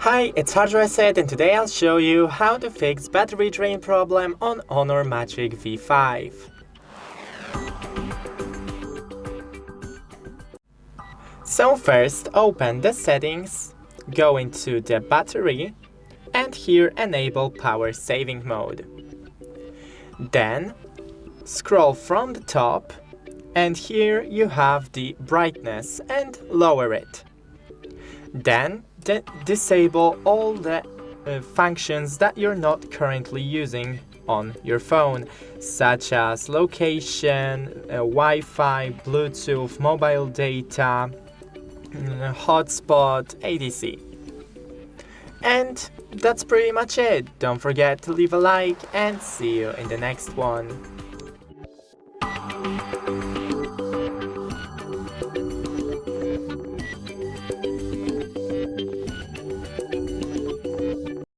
Hi, it's hotspot and today I'll show you how to fix battery drain problem on Honor Magic V5. So first, open the settings, go into the battery, and here enable power saving mode. Then, scroll from the top, and here you have the brightness and lower it. Then, disable all the functions that you're not currently using on your phone, such as location, Wi-Fi, Bluetooth, mobile data, hotspot, etc. And that's pretty much it. Don't forget to leave a like and see you in the next one.